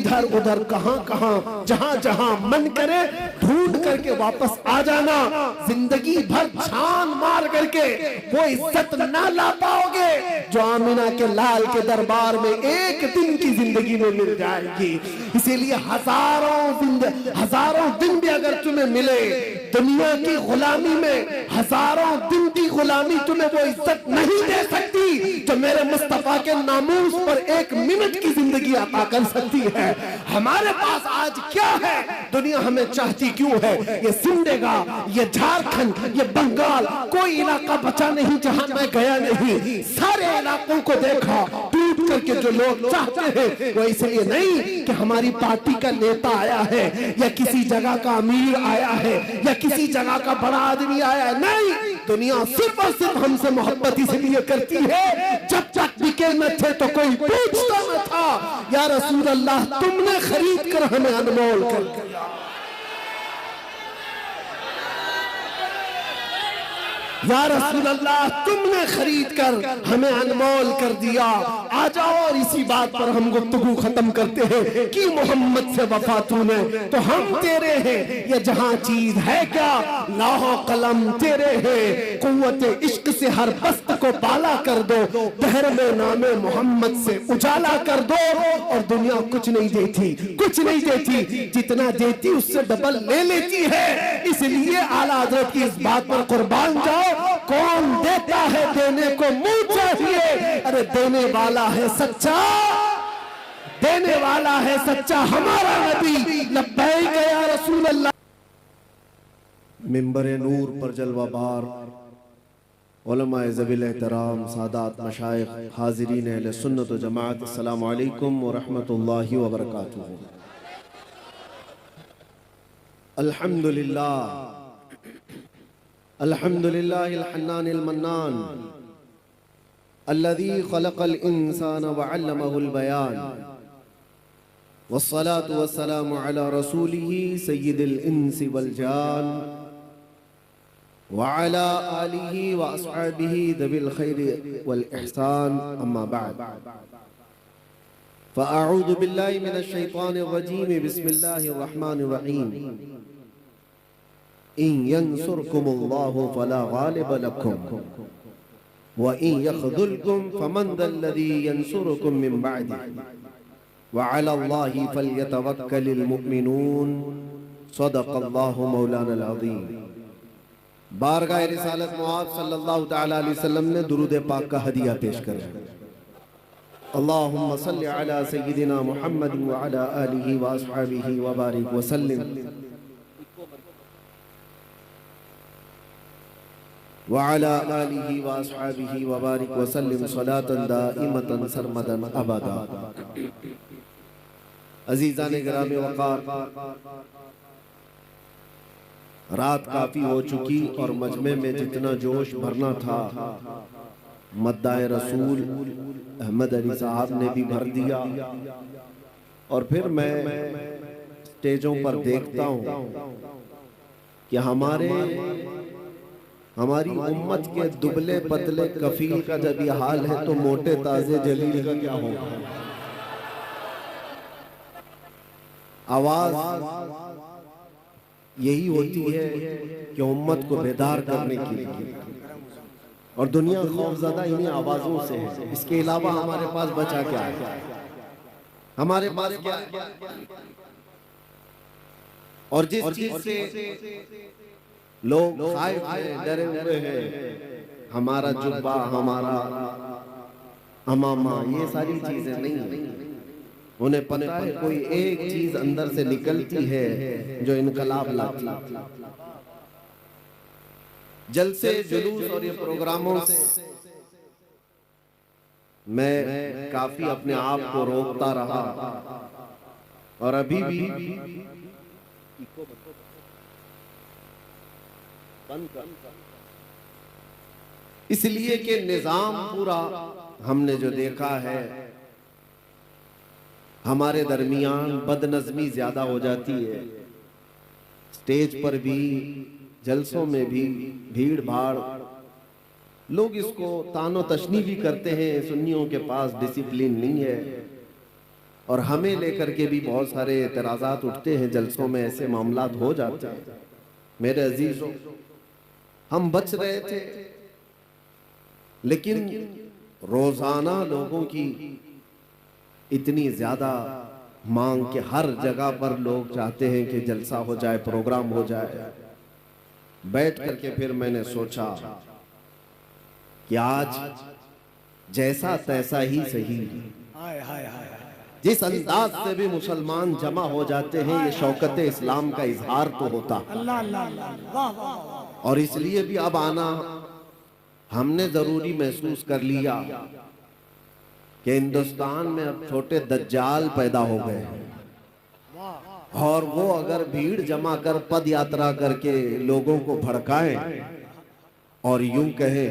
इधर उधर कहां कहां जहां जहां मन करे ढूंढ करके वापस आ जाना। जिंदगी भर छान मार करके वो इज्जत ना ला पाओगे जो आमिना के लाल के दरबार में एक दिन की जिंदगी में मिल जाएगी। इसीलिए हजारों दिन भी अगर तुम्हें मिले दुनिया की गुलामी में, हजारों दिन की गुलामी तुम्हें वो इज्जत नहीं दे सकती जो मेरे मुस्तफा के नामूस पर एक मिनट की जिंदगी अता कर सकती है। हमारे पास आज क्या है? दुनिया हमें चाहती क्यों है? ये सिमडेगा, ये झारखंड, ये बंगाल, कोई इलाका बचा नहीं जहां मैं गया नहीं। सारे इलाकों को देखा, टूट करके जो लोग चाहते हैं वो इसलिए नहीं कि हमारी पार्टी का नेता आया है या किसी जगह का अमीर आया है या किसी जगह का बड़ा आदमी आया है। नहीं, दुनिया सिर्फ और सिर्फ हमसे मोहब्बत इसलिए करती है जब तक बिके न थे तो कोई पूछता न था, या रसूल अल्लाह तुमने खरीद कर हमें अनमोल कर दिया। या रसूल अल्लाह तुमने खरीद कर हमें अनमोल कर दिया। आ जाओ और इसी बात पर हम गुफ्तगू खत्म करते हैं कि मोहम्मद से वफा तूने तो हम तेरे हैं। ये जहां चीज है क्या लाहो कलम तेरे हैं। कुव्वत इश्क से हर बस्त को बाला कर दो, दहर में नामे मोहम्मद से उजाला कर दो। और दुनिया कुछ नहीं देती, कुछ नहीं देती, जितना देती उससे डबल ले लेती है। इसलिए आला हज़रत की इस बात पर कुर्बान जाओ। कौन देता है देने को मुंह चाहिए। अरे देने वाला है सच्चा, देने वाला है सच्चा हमारा नबी। लब्बैक या रसूल अल्लाह। मिंबर नूर पर जलवाबार उलमाए ज़वील एहतराम सादात मशाइख हाज़िरीन अहले सुन्नत व जमाअत, अस्सलामु अलैकुम व रहमतुल्लाहि व बरकातुहू। अल्हम्दुलिल्लाह अल्हम्दुलिल्लाहिल हन्नानिल मन्नान अल्लज़ी खलक़ल इंसान व अल्लमहुल बयान वस्सलातु वस्सलामु अला रसूलिही सय्यिदिल इंसी वल जान व अला आलिही व अस्हाबिही दविल खैरि वल इहसान, अम्मा बअद। फ़अऊज़ु बिल्लाहि मिनश शैतानिर रजीम, बिस्मिल्लाहिर रहमानिर रहीम। इन यंसुरकुमुल्लाहु फला गालिब लकुम व इन यख़ज़ुलकुम फमन ज़ल्लज़ी यंसुरुकुम मिन बअदिही व अलल्लाहि फल्यतवक्कलिल मुमिनून। सदक़ल्लाहु मौलाना अज़ीम। बारगाह रिसालत मुआज़ सल्लल्लाहु तआला अलैहि वसल्लम ने दुरूद पाक का हदिया पेश किया। अल्लाहुम्मा सल्लि अला सय्यिदिना मुहम्मद व अला आलिहि व अस्हाबिहि व बारिक व सल्लिम व अला आलिहि व अस्हाबिहि व बारिक व सल्लिम सलातन दाइमतन सरमदन अबदा। अज़ीज़ान गिराम वक़ार, रात काफी हो चुकी और मजमे में जितना जोश भरना था मद्दाए रसूल अहमद अली साहब ने भी भर दिया। और फिर मैं स्टेजों पर देखता हूँ कि हमारी उम्मत के दुबले पतले कफील का जब ये हाल है तो मोटे ताजे जलील का क्या होगा। आवाज यही होती है कि उम्मत को बेदार करने के लिए, और दुनिया खौफज़दा इन्हीं आवाजों से है। इसके अलावा हमारे पास बचा क्या है? हमारे पास क्या है? और जिस चीज से लोग खाए डरे हुए हैं, हमारा जुब्बा, हमारा अमामा, ये सारी चीजें नहीं। उन्हें पता है कोई एक चीज अंदर से निकलती है जो इनकलाब लाती। जलसे जुलूस और ये प्रोग्रामों से मैं काफी अपने आप को रोकता रहा और अभी भी इसलिए कि निजाम पूरा हमने जो देखा है, हमारे दरमियान बदनज़मी ज्यादा हो जाती है। स्टेज पर भी, जलसों में भी भीड़ भाड़, लोग इसको तानो तशनी भी करते हैं। सुन्नियों के पास डिसिप्लिन नहीं है, और हमें लेकर के भी बहुत सारे एतराज़ात उठते हैं, जलसों में ऐसे मामलात हो जाते हैं। मेरे अजीजों, हम बच रहे थे, लेकिन रोजाना लोगों की इतनी ज्यादा मांग के हर जगह पर लोग चाहते हैं कि जलसा हो जाए, प्रोग्राम हो जाए। बैठ करके फिर मैंने सोचा कि आज जैसा तैसा ही सही, जिस अंदाज से भी मुसलमान जमा हो जाते हैं, ये शौकत इस्लाम का इजहार तो होता। और इसलिए भी अब आना हमने जरूरी महसूस कर लिया कि हिंदुस्तान में अब छोटे दज्जाल पैदा हो गए हैं, और वो अगर भीड़ जमा कर पद यात्रा करके लोगों को भड़काएं और यूं कहें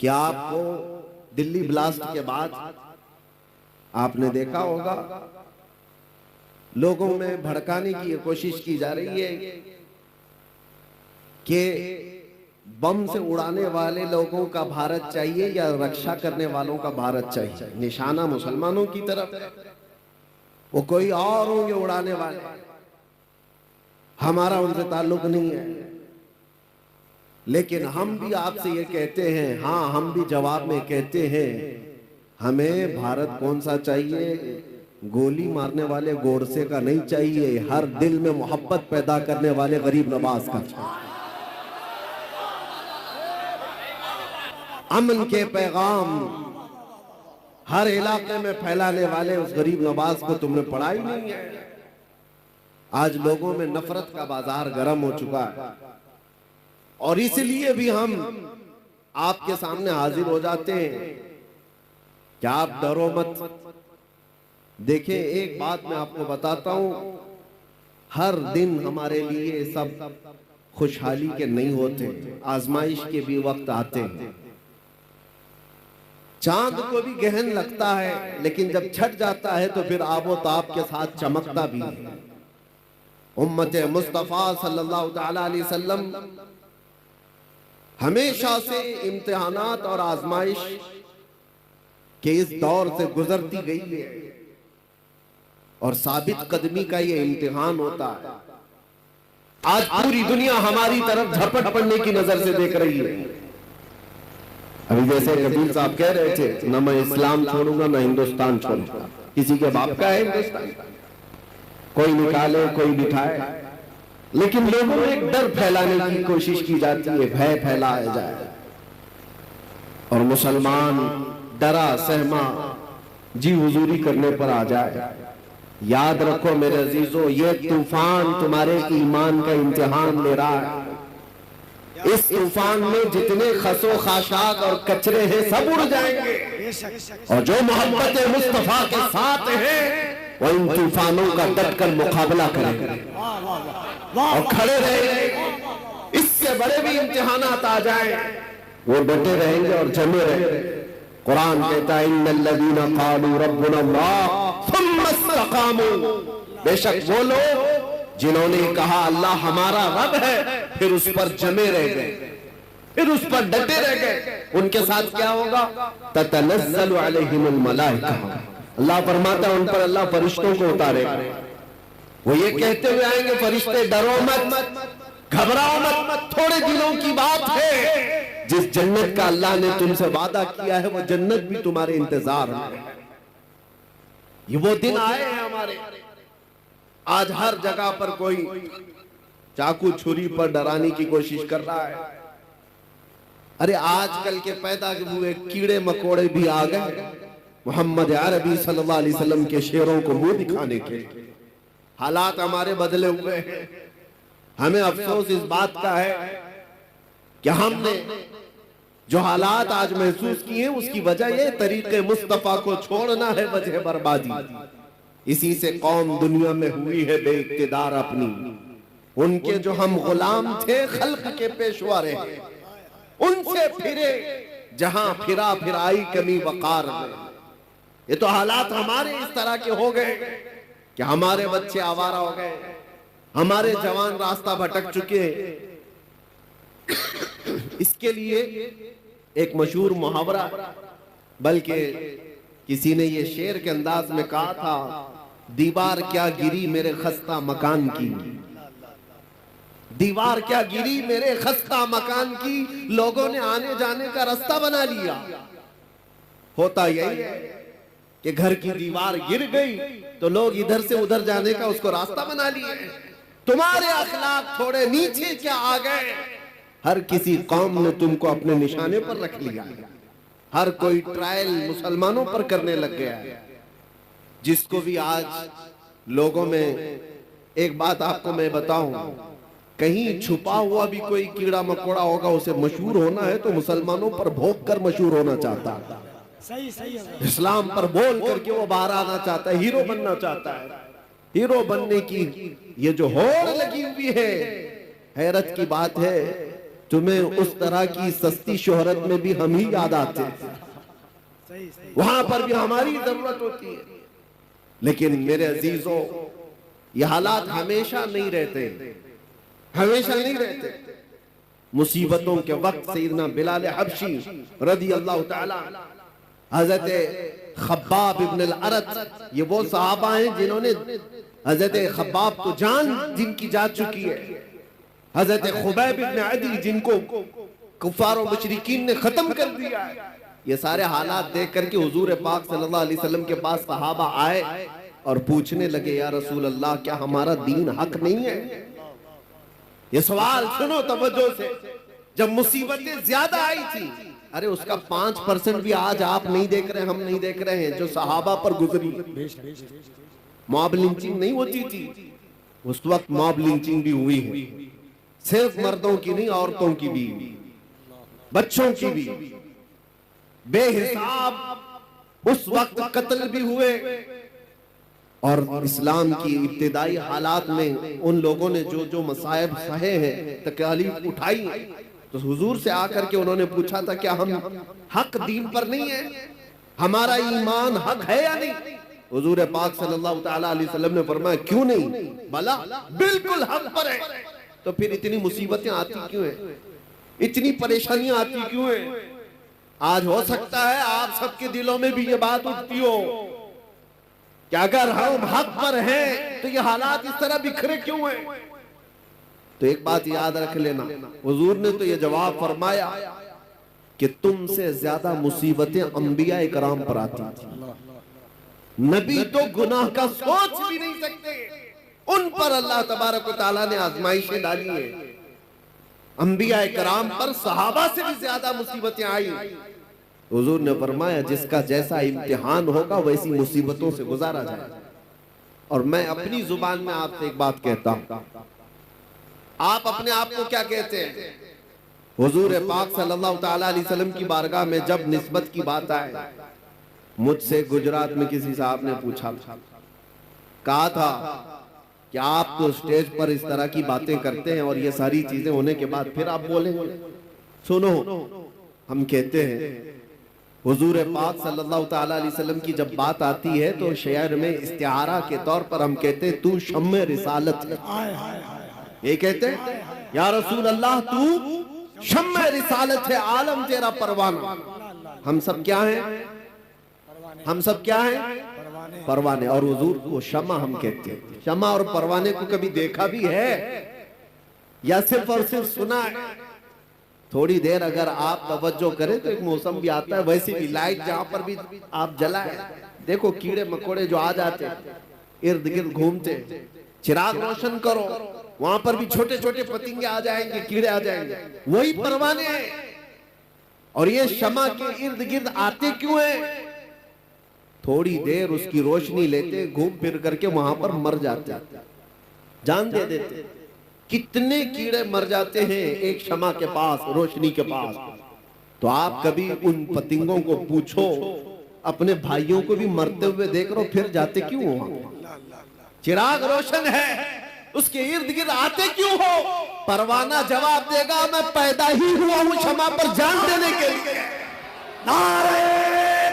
कि आपको दिल्ली ब्लास्ट के बाद आपने देखा होगा लोगों में भड़काने की ये कोशिश की जा रही है कि बम से उड़ाने वाले लोगों का भारत चाहिए या रक्षा करने वालों का भारत चाहिए। निशाना मुसलमानों की तरफ, वो कोई और होंगे उड़ाने वाले, हमारा उनसे ताल्लुक नहीं है। लेकिन हम भी आपसे ये कहते हैं, हाँ हम भी जवाब में कहते हैं, हमें भारत कौन सा चाहिए? गोली मारने वाले गोडसे का नहीं चाहिए, हर दिल में मोहब्बत पैदा करने वाले गरीब नवाज का चाहिए। अमन के पैगाम हर इलाके में फैलाने वाले उस गरीब नवाज को तुमने पढ़ा ही नहीं है। आज लोगों में नफरत का बाजार गर्म हो चुका है, और इसलिए भी हम आपके सामने हाजिर हो जाते हैं कि आप डरो मत। देखिए, एक बात मैं आपको बताता हूं, हर दिन हमारे लिए सब खुशहाली के नहीं होते, आजमाइश के भी वक्त आते हैं। चांद को भी गहन लगता है, लेकिन जब छट जाता है तो फिर आबो ताब के साथ चमकता भी है। उम्मत मुस्तफा सल्लल्लाहु ताला अलैहि वसल्लम हमेशा से इम्तिहानात और आजमाइश के इस दौर से गुजरती गई है, और साबित कदमी का ये इम्तिहान होता है। आज पूरी दुनिया हमारी तरफ झपट पड़ने की नजर से देख रही है। अभी जैसे कबीर साहब कह रहे थे, न मैं इस्लाम छोड़ूंगा न हिंदुस्तान छोड़ूंगा। किसी के बाप का है हिंदुस्तान, कोई निकाले कोई बिठाए, लेकिन लोगों में एक डर फैलाने की कोशिश की जाती है, भय फैलाया जाए, और मुसलमान डरा सहमा जी हुजूरी करने पर आ जाए। याद रखो मेरे अजीजों, ये तूफान तुम्हारे ईमान का इम्तिहान ले रहा है। इस तूफान में जितने खसो खाशाक और कचरे हैं सब उड़ जाएंगे, और जो मोहब्बत मुस्तफा के साथ है वो इन तूफानों का डटकर मुकाबला करेंगे और खड़े रहेंगे। इससे बड़े भी इम्तिहानात आ जाए, वो डटे रहेंगे और जमे रहेंगे। कुरान कहता है, इन्नल्लज़ीना क़ालू रब्बुना अल्लाह सुम्मा इस्तक़ामू, बेशक वो लोग जिन्होंने कहा अल्लाह हमारा रब है, फिर उस पर जमे रह गए, फिर उस पर डटे रह गए, उनके साथ क्या होगा? ततनज़्ज़लु अलैहिमुल मलाइका, अल्लाह फरमाता है उन पर अल्लाह फरिश्तों को उतारेगा। वो ये कहते हुए आएंगे, फरिश्ते डरो मत, घबराओ मत, थोड़े दिनों की बात है। जिस जन्नत का अल्लाह ने तुमसे वादा किया है वो जन्नत भी तुम्हारे इंतजार में है। ये वो दिन आए हैं हमारे। आज हर जगह पर कोई चाकू छुरी पर डराने की कोशिश कर रहा है। अरे आजकल के पैदा हुए कीड़े मकोड़े भी आ गए मोहम्मद अरबी सल्लल्लाहु अलैहि वसल्लम के शेरों को मुंह दिखाने के। हालात हमारे बदले हुए हैं। हमें अफसोस इस बात का है कि हमने जो हालात आज महसूस किए उसकी वजह ये तरीके मुस्तफा को छोड़ना है वजह बर्बादी। इसी से कौम दुनिया में हुई है बेइक्तिदार अपनी। उनके जो हम गुलाम थे खल्क के पेशवा रहे, उनसे फिरे जहां फिरा फिराई कमी वकार में। ये तो हालात हमारे इस तरह के हो गए कि हमारे बच्चे आवारा हो गए, हमारे जवान रास्ता भटक चुके। इसके लिए एक मशहूर मुहावरा, बल्कि किसी ने ये शेर के अंदाज में कहा था, दीवार क्या गिरी मेरे खस्ता मकान की, दीवार क्या गिरी मेरे खस्ता मकान की, लोगों ने आने जाने का रास्ता बना लिया। होता यही है कि घर की दीवार गिर गई तो लोग इधर से उधर जाने का उसको रास्ता बना लिए। तुम्हारे अखलाक थोड़े नीचे क्या आ गए, हर किसी कौम ने तुमको अपने निशाने पर रख लिया, हर कोई ट्रायल मुसलमानों पर करने लग गया है। जिसको भी आज लोगों में, एक बात आपको मैं बताऊं, कहीं छुपा हुआ भी कोई कीड़ा मकोड़ा होगा, उसे मशहूर होना है तो मुसलमानों पर भोग कर मशहूर होना चाहता है, सही सही है, इस्लाम पर बोल करके वो बाहर आना चाहता है, हीरो बनना चाहता है। हीरो बनने की ये जो होड़ लगी हुई है, हैरत की बात है, तुम्हें उस तरह की सस्ती शोहरत में भी हम ही याद आते हैं, वहां पर भी हमारी जरूरत होती है। लेकिन मेरे अजीजों, ये हालात हमेशा नहीं रहते, हमेशा नहीं रहते। मुसीबतों के वक्त सैयदना बिलाल हबशी रदी अल्लाह ताला, हजरत खब्बाब इब्न अल-अरत, ये वो सहाबा हैं जिन्होंने हजरत खब्बाब को जान जिनकी जा चुकी है, हजरत खुबैब इब्न अदी जिनको कुफार और मुशरिकीन ने खत्म कर दिया है। ये सारे हालात देख करके हुजूर पाक सल्लल्लाहु अलैहि वसल्लम के पास सहाबा आए और पूछने लगे, या रसूल अल्लाह, क्या हमारा दीन हक नहीं है? ये सवाल सुनो तवज्जो से। जब मुसीबतें ज्यादा आई थी, अरे उसका 5% भी आज आप नहीं देख रहे, हम नहीं देख रहे हैं, जो सहाबा पर गुजरी। मॉब लिंचिंग नहीं होती थी उस वक्त, मॉब लिंचिंग भी हुई है, सिर्फ मर्दों की नहीं, औरतों की भी, बच्चों की भी, बेहिसाब उस वक्त कत्ल भी हुए। और इस्लाम की इब्तिदाई हालात में उन लोगों ने जो जो मसाइब सहे हैं, तकलीफ उठाई, तो हुजूर से आकर के उन्होंने पूछा था, क्या हम हक दीन पर नहीं है, हमारा ईमान हक है या नहीं? हुजूर पाक सल्लल्लाहु ताला अलैहि वसल्लम ने फरमाया, क्यों नहीं, भला बिल्कुल हक पर है। तो फिर इतनी मुसीबतें आती क्यों है, इतनी परेशानियां आती क्यों है? आज हो सकता है आप सबके दिलों में भी ये बात उठती हो कि अगर हम हक पर हैं तो ये हालात इस तरह बिखरे क्यों हैं? तो एक बात याद रख लेना, हुजूर ने तो ये जवाब फरमाया कि तुमसे ज्यादा मुसीबतें अंबिया इकराम पर आती थी। नबी तो गुनाह का सोच भी नहीं सकते, उन पर अल्लाह तबारक व तआला ने आजमाइशें डाली है। अंबिया इकराम पर सहाबा से भी ज्यादा मुसीबतें आई। हुजूर ने फरमाया, जिसका जैसा इम्तिहान होगा वैसी मुसीबतों से गुजारा जाए। और मैं अपनी जुबान में आपसे एक बात कहता हूं, आप अपने आप को क्या कहते हैं? हुजूर पाक सल्लल्लाहु ताला अलैहि वसल्लम की बारगाह में जब निस्बत की बात आए, मुझसे गुजरात में किसी साहब ने पूछा, कहा था कि आप तो स्टेज पर इस तरह की बातें करते हैं और ये सारी चीजें होने के बाद फिर आप बोलेंगे। सुनो, हम कहते हैं हुजूर पाक सल्लल्लाहु ताला अलैहि वसल्लम की जब बात आती है तो शेर में इस्तिआरा के तौर पर हम कहते हैं, तू शम्मे रिसालत है। ये कहते हैं, या रसूल अल्लाह, तू शम्मे रिसालत है, आलम तेरा परवाना। हम सब क्या हैं? हम सब क्या हैं? परवाने। और हुजूर को शमा हम कहते हैं। शमा और परवाने को कभी देखा भी है या सिर्फ और सिर्फ सुना है? थोड़ी देर अगर आप तवज्जो करें तो एक मौसम भी आता है, वैसे भी लाइट जहां पर भी आप जलाए, देखो कीड़े मकोड़े जो आ जाते इर्द गिर्द घूमते, चिराग रोशन करो, वहां पर भी छोटे छोटे पतंगे आ जाएंगे, कीड़े आ जाएंगे, वही परवाने हैं। और ये शमा के इर्द गिर्द आते क्यों हैं? थोड़ी देर उसकी रोशनी लेते, घूम फिर करके वहां पर मर जाते, जान दे देते। कितने कीड़े मर जाते हैं एक शमा के पास, रोशनी के पास। तो आप कभी उन पतंगों को पूछो, अपने भाइयों को भी मरते हुए देख रहे हो, फिर जाते क्यों हो? चिराग रोशन है, उसके इर्द गिर्द आते क्यों हो? परवाना जवाब देगा, मैं पैदा ही हुआ हूं शमा पर जान देने के लिए। नारे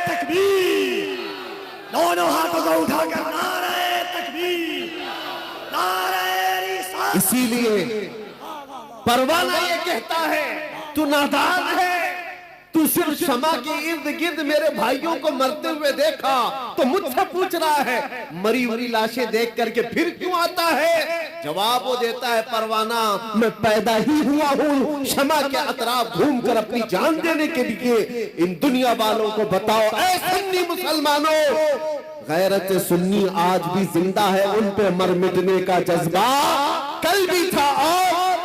तकबीर, दोनों हाथों को उठाकर नारे तकबीर, नारे रिसालत। इसीलिए परवाना ये कहता है, तू नादान है, तू सिर्फ शमा के इर्द गिर्द मेरे भाइयों को मरते हुए देखा तो मुझसे पूछ रहा है मरी हुई लाशें देख करके फिर क्यों आता है? जवाब वो देता है, परवाना मैं पैदा ही हुआ हूँ शमा के अतराफ घूमकर अपनी जान देने के लिए। इन दुनिया वालों को बताओ, ऐ सुन्नी मुसलमानों, गैरत सुन्नी आज भी जिंदा है, उन पे मर मिटने का जज्बा कल भी था और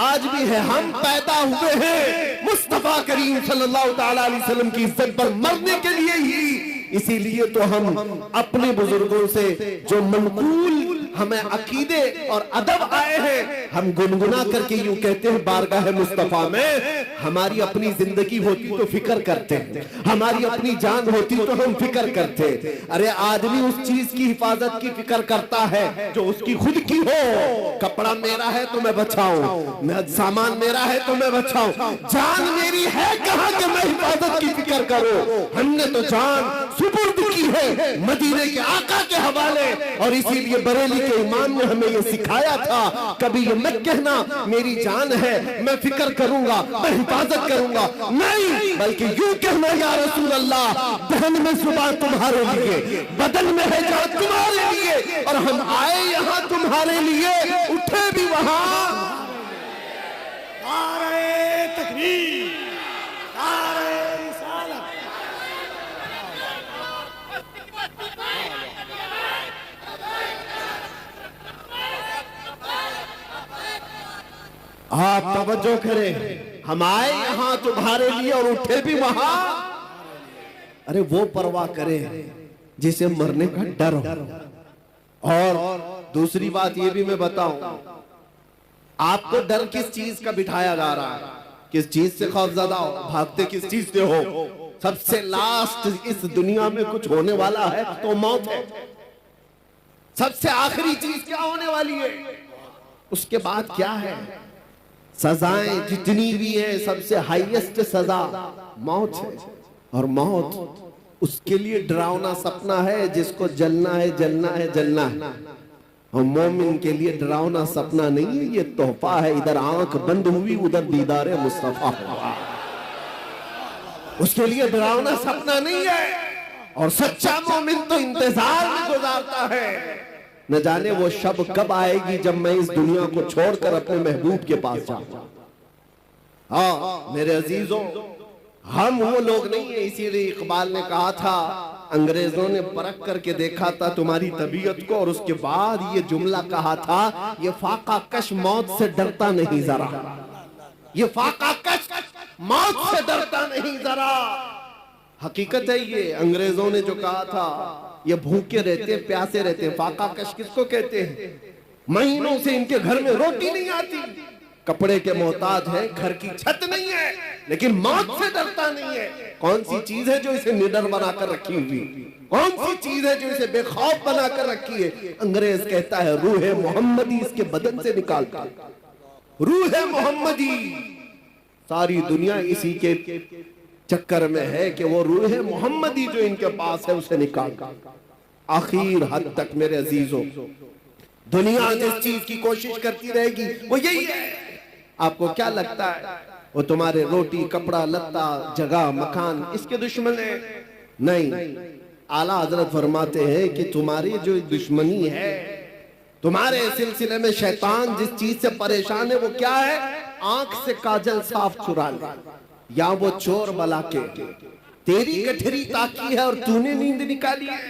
आज भी है। हम पैदा हुए हैं मुस्तफा करीम सल्लल्लाहु ताला अलैहि वसल्लम की इज्जत पर मरने के लिए ही। इसीलिए तो हम अपने बुजुर्गों से जो मनकूल हमें अकीदे और अदब आए हैं, हम गुनगुना करके यूं कहते हैं बारगाह मुस्तफा में। हमारी अपनी जिंदगी होती तो फिक्र करते, हमारी अपनी जान होती तो हम फिक्र करते। अरे आदमी उस चीज की हिफाजत की फिक्र करता है जो उसकी खुद की हो। कपड़ा मेरा है तो मैं बचाऊं, सामान मेरा है तो मैं बचाऊं, जान मेरी है कहां कि मैं हिफाजत की फिक्र करूं। हमने तो जान सुपुर्द की है मदीने के आका के हवाले। और इसीलिए बरेली के इमाम ने हमें ये सिखाया था, कभी ये मत कहना मेरी जान है मैं फिक्र करूंगा, मैं हिफाजत करूंगा, नहीं, बल्कि यूं कहना या रसूल अल्लाह, दहन में सुबह तुम्हारे लिए, बदन में है जान तुम्हारे लिए, और हम आए यहाँ तुम्हारे लिए, उठे भी वहां। नारे तकबीर, नारे रिसालत। आप तवज्जो करें, हम आए यहाँ तुम्हारे लिए और उठे भी वहां। अरे वो परवाह करें जिसे मरने का डर हो। और दूसरी बात ये भी मैं बताऊं, आपको डर किस चीज का बिठाया जा रहा है, किस चीज से खौफजदा हो, भागते किस चीज से हो? सबसे लास्ट इस दुनिया में कुछ होने वाला है तो मौत है। सबसे आखिरी चीज क्या होने वाली है, उसके बाद क्या है? सजाएं जितनी भी है सबसे हाईएस्ट सजा मौत है। और मौत उसके लिए डरावना सपना है जिसको जलना है, जलना है, जलना है। और मोमिन के लिए डरावना सपना नहीं है, ये तोहफा है। इधर आंख बंद हुई उधर दीदारे मुस्तफा हुआ, उसके लिए डरावना सपना नहीं है। और सच्चा मोमिन तो इंतजार में गुजारता है, न जाने वो शब कब आएगी जब मैं इस दुनिया को छोड़कर अपने महबूब के पास जाऊं। हाँ मेरे अजीजों, हम वो लोग नहीं है। इसीलिए इकबाल ने कहा था, अंग्रेजों ने परख करके देखा था तुम्हारी तबीयत को, और उसके बाद ये जुमला कहा था, ये फाका कश मौत से डरता नहीं जरा, ये फाका कश मौत से डरता नहीं जरा। हकीकत है ये, अंग्रेजों ने जो कहा था, ये भूखे रहते प्यासे रहते। फाका कश किसको कहते हैं? महीनों से इनके घर में रोटी नहीं आती, कपड़े के मोहताज है, घर की छत नहीं है, लेकिन मौत से डरता नहीं है। कौन सी चीज है जो इसे निडर बनाकर रखी हुई? कौन सी चीज है जो इसे बेखौफ बनाकर रखी है? अंग्रेज कहता है रूह मोहम्मदी इसके बदन से निकाल कर, रूह मोहम्मदी। सारी दुनिया इसी के चक्कर में है कि वो रूह मोहम्मदी जो इनके पास है उसे निकाल। आखिर हद तक मेरे अजीजों, दुनिया जिस चीज की कोशिश करती रहेगी वो यही है। आपको क्या लगता है वो तुम्हारे रोटी, कपड़ा, लत्ता, जगह, मकान इसके दुश्मन है? नहीं, आला हजरत फरमाते हैं कि तुम्हारी जो दुश्मनी है, तुम्हारे सिलसिले में शैतान जिस चीज से परेशान है वो क्या है? आंख से काजल साफ चुरा ले, या वो चोर बला के तेरी गठरी ताकी है और तूने नींद निकाली है।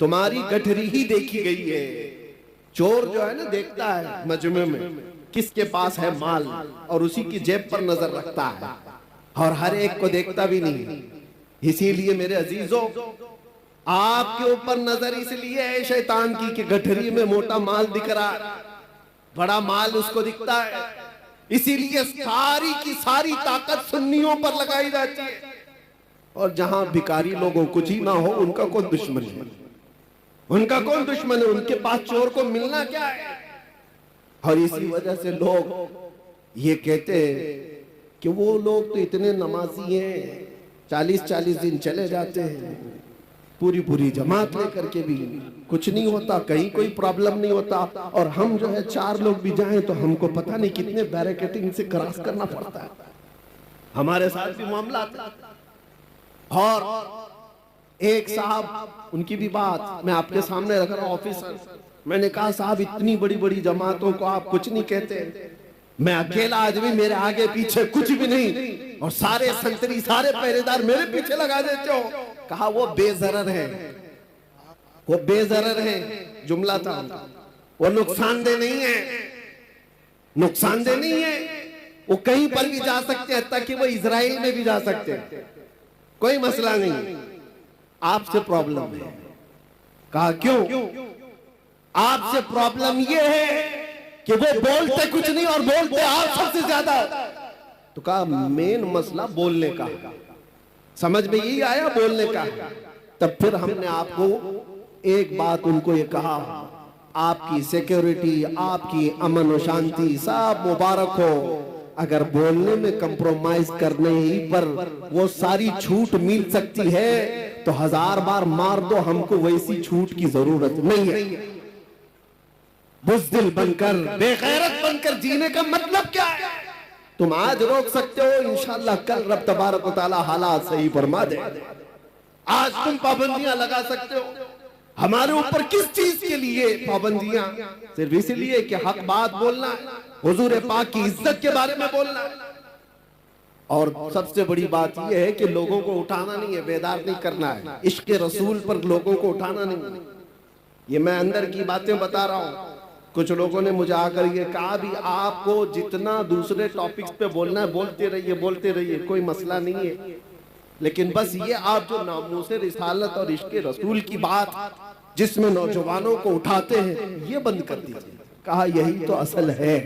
तुम्हारी गठरी ही देखी गई है। चोर जो है ना, देखता है मजमे में किसके पास है माल और उसी की जेब पर नजर रखता है, और हर एक को देखता भी नहीं। इसीलिए मेरे अजीजों, आपके ऊपर नजर इसलिए है शैतान की कि गठरी में मोटा माल दिख रहा है, बड़ा माल उसको दिखता है। इसीलिए सारी की सारी ताकत सुन्नियों पर लगाई जाती है, और जहां भिखारी लोगों कुछ ही ना हो उनका कौन दुश्मन है? उनका कौन दुश्मन है? उनके पास चोर को मिलना क्या है? और इसी वजह से लोग ये कहते हैं कि वो लोग तो इतने नमाजी हैं, 40-40 दिन चले जाते हैं, पूरी जमात लेकर के भी कुछ नहीं होता, कहीं कोई प्रॉब्लम नहीं होता। और हम जो है 4 लोग भी जाएं तो हमको पता नहीं कितने बैरिकेडिंग से क्रॉस करना पड़ता है। हमारे साथ भी मामला था। और एक साहब, उनकी भी बात मैं आपके सामने रख रहा हूं, ऑफिसर। मैंने कहा साहब इतनी बड़ी बड़ी जमातों को आप कुछ नहीं कहते, मैं अकेला आदमी, मेरे आगे पीछे कुछ भी नहीं, और सारे संतरी सारे पहरेदार मेरे पीछे लगा देते हो। कहा वो बेजरर है, वो बेजरर है, जुमला था उनका। वो नुकसानदेह नहीं है, नुकसानदेह नहीं है, वो कहीं पर भी जा सकते हैं, ताकि वो इजराइल में भी जा सकते हैं, कोई मसला नहीं। आपसे प्रॉब्लम है। कहा क्यों? आपसे प्रॉब्लम ये है कि वो बोलते कुछ नहीं और बोलते आप सबसे ज्यादा। तो कहा मेन मसला बोलने का, समझ में यही आया, बोलने का। तब फिर हमने आपको एक बात उनको ये कहा, आपकी सिक्योरिटी, आपकी अमन और शांति सब मुबारक हो, अगर बोलने में कंप्रोमाइज करने ही पर वो सारी छूट मिल सकती है तो 1000 बार मार दो, हमको वैसी छूट की जरूरत नहीं है। बुज़दिल बनकर, बेगैरत बनकर जीने का मतलब क्या है? तुम आज रोक सकते हो, इंशाअल्लाह कल रब तबारक व तआला हालात सही फरमा दे। आज तुम पाबंदियां लगा सकते हो, हमारे ऊपर किस चीज के लिए पाबंदियां? सिर्फ इसलिए कि हक बात बोलना है, हुजूर पाक की इज्जत के बारे में बोलना है। और सबसे बड़ी बात यह है कि लोगों को उठाना नहीं है, बेदार नहीं करना है, इश्क रसूल पर लोगों को उठाना नहीं है। ये मैं अंदर की बातें बता रहा हूं। कुछ लोगों ने मुझे आकर ये कहा भी आपको जितना दूसरे टॉपिक्स पे बोलना है बोलते रहिए, कोई मसला नहीं है, लेकिन बस ये आप जो नामूसे रिसालत और इश्क रसूल की बात जिसमें नौजवानों को उठाते हैं, ये बंद कर दीजिए। कहा यही तो असल है,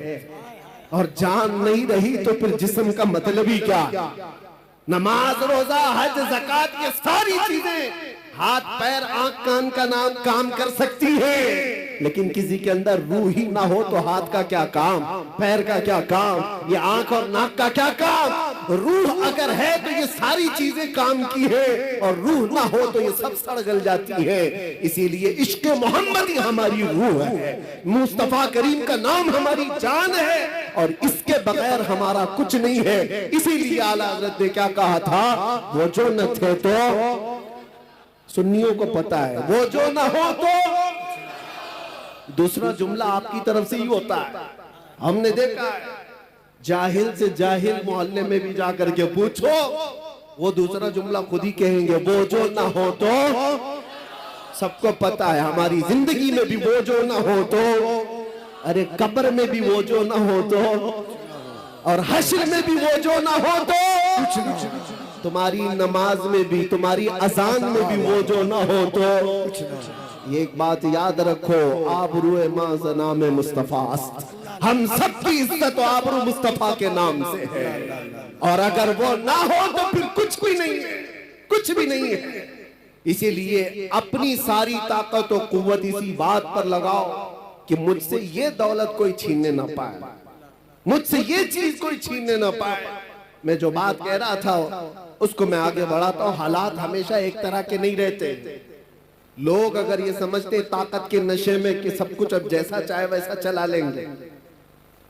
और जान नहीं रही तो फिर जिस्म का मतलब ही क्या? नमाज, रोजा, हज, ज़कात, ये सारी चीजें हाथ पैर आंख कान का नाम काम कर सकती है, लेकिन किसी के अंदर रूह ही ना हो तो हाथ का क्या काम, पैर का क्या काम, ये आंख और नाक का क्या काम? रूह अगर है तो ये सारी चीजें काम की है, और रूह ना हो तो ये सब सड़ गल जाती है। इसीलिए इश्क मोहम्मदी हमारी रूह है, मुस्तफा करीम का नाम हमारी जान है, और इसके बगैर हमारा कुछ नहीं है। इसीलिए आला हज़रत ने क्या कहा था, वो जो न थे तो, सुन्नियों को पता है, वो जो ना हो तो। दूसरा जुमला आपकी तरफ से ही होता है, हमने देखा है, जाहिल से जाहिल मोहल्ले में भी जाकर के पूछो, वो दूसरा जुमला खुद ही कहेंगे, वो जो ना हो तो। सबको पता है हमारी जिंदगी में भी वो जो ना हो तो, अरे कब्र में भी वो जो ना हो तो, और हश्र में भी वो जो ना हो तो, तुम्हारी नमाज में भी, तुम्हारी अजान में भी वो जो ना हो तो। ये एक बात याद रखो, आबरूए माज़ नाम मुस्तफा, हम सबकी इज्जत आबरू मुस्तफा के नाम से है, और अगर वो ना हो तो फिर कुछ भी नहीं है, कुछ भी नहीं है। इसीलिए अपनी सारी ताकत और कुव्वत इसी बात पर लगाओ कि मुझसे ये दौलत कोई छीनने ना पाए, मुझसे ये चीज कोई छीनने ना पाए। मैं जो बात कह रहा था उसको मैं आगे बढ़ाता हूं। हालात हमेशा एक तरह के नहीं रहते। लोग अगर ये समझते ताकत के नशे में कि सब कुछ अब जैसा चाहे वैसा चला लेंगे,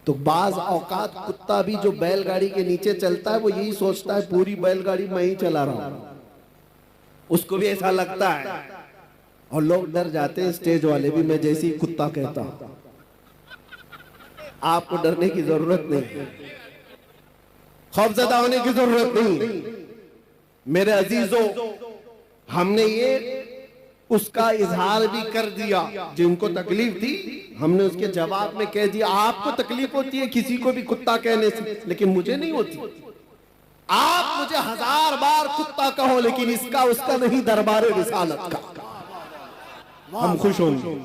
तो बाज औकात कुत्ता भी जो बैलगाड़ी के नीचे चलता है वो यही सोचता है पूरी बैलगाड़ी मैं ही चला रहा हूं, उसको भी ऐसा लगता है, और लोग डर जाते हैं, स्टेज वाले भी। मैं जैसे ही कुत्ता कहता हूं, आपको डरने की जरूरत नहीं, खौफजदा होने की जरूरत नहीं। मेरे अजीजों, हमने ये उसका इजहार भी कर दिया, जिनको तकलीफ थी हमने उसके जवाब में कह दिया, आपको तकलीफ होती है किसी को भी कुत्ता कहने से, लेकिन मुझे नहीं होती। आप मुझे 1000 बार कुत्ता कहो, लेकिन इसका उसका नहीं, दरबार रिसालत का हम खुश होंगे।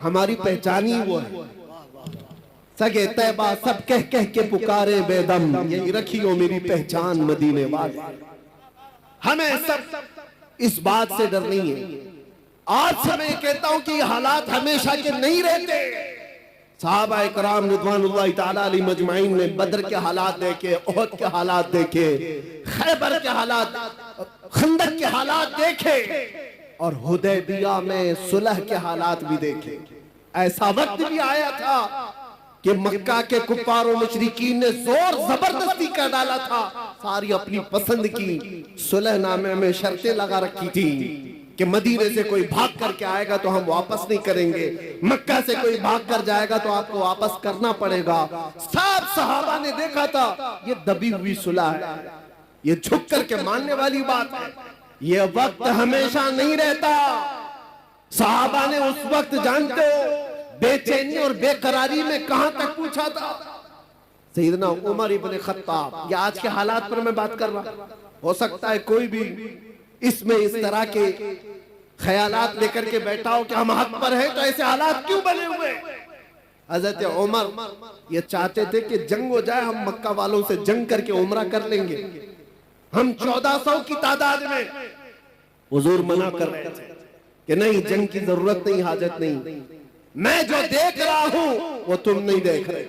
हमारी पहचान ही वो है। सगे तैबा सब कह कह के पुकारे बेदम, यही रखियो मेरी पहचान मदीने वाले। हमें सब इस बात से डर नहीं है। आज से मैं कहता हूं कि हालात हमेशा के नहीं रहते। सहाबा इकराम रिज़वानुल्लाह ताला अलैहिम मजमाइन ने बदर के हालात देखे, उहद के हालात देखे, खैबर के हालात, खंदक के हालात देखे, और हुदैबिया में सुलह के हालात भी देखे। ऐसा वक्त भी आया था कि मक्का के कुफ्फार और मुशरिकीन ने जोर जबरदस्ती कर डाला था, सारी अपनी पसंद की सुलहनामे में शर्तें लगा रखी थी कि मदीने से कोई भाग करके आएगा तो हम वापस नहीं करेंगे, मक्का से कोई भाग कर जाएगा तो आपको वापस करना पड़ेगा। सब सहाबा ने देखा था ये दबी हुई सुलह है, ये झुक करके मानने वाली बात है, ये वक्त हमेशा नहीं रहता। सहाबा ने उस वक्त जानते हो बेचैनी और बेकरारी में कहां तक पूछा था। सैयदना उमर इब्न खत्ताब, या आज के हालात पर मैं बात कर रहा, हो सकता है कोई भी इसमें इस तरह के ख्यालात लेकर के बैठा हो कि हम हक पर हैं तो ऐसे हालात क्यों बने हुए। हजरत उमर ये चाहते थे कि जंग हो जाए, हम मक्का वालों से जंग करके उमरा कर लेंगे, हम 1400 की तादाद में। हुजूर मना कर रहे थे कि नहीं, जंग की जरूरत नहीं, हाजत नहीं, मैं जो देख रहा हूं वो तुम नहीं देख रहे।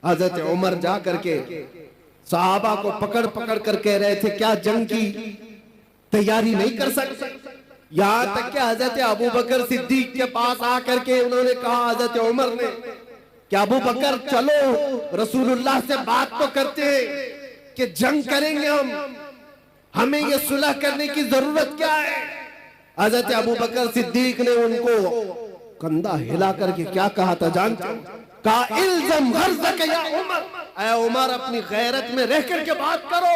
हजरत उमर जा करके सहाबा को पकड़ पकड़ कर कह रहे थे क्या जंग की तैयारी नहीं कर सकते। यहां तक कि हजरत अबू बकर सिद्दीक के पास आकर के उन्होंने कहा, हजरत उमर ने, कि अबू बकर चलो रसूलुल्लाह से बात तो करते हैं कि जंग करेंगे हमें ये सुलह करने की जरूरत क्या है। हजरत अबू बकर सिद्दीक ने उनको कंधा हिला करके क्या कहा था जानते हो? कहा इल्ज़म गर्ज़क या उमर, ऐ उमर अपनी गैरत में रह करके बात करो,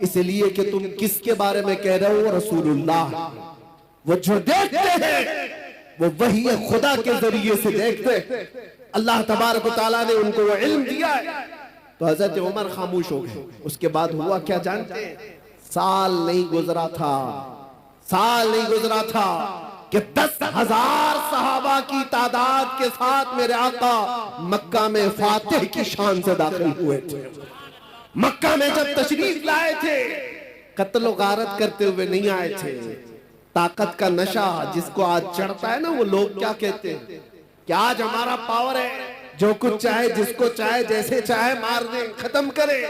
इसलिए कि तुम किसके बारे में कह रहे हो? रसूलुल्लाह। वो जो देखते हैं वो वही खुदा के जरिए से देखते, अल्लाह तबारक व तआला ने उनको वो इल्म दिया है। तो हजरत उमर खामोश हो गए। उसके बाद हुआ क्या जानते हैं? साल नहीं गुजरा था, साल नहीं गुजरा था कि 10,000 सहाबा की तादाद के साथ मेरे आका मक्का में फातिह की शान से दाखिल हुए थे। मक्का में जब तशरीफ लाए थे, कत्ल गारत करते हुए नहीं आए थे। ताकत का नशा जिसको आज चढ़ता है ना, वो लोग क्या कहते हैं कि आज हमारा पावर है, जो कुछ चाहे जिसको चाहे जैसे चाहे मार दे, खत्म करे।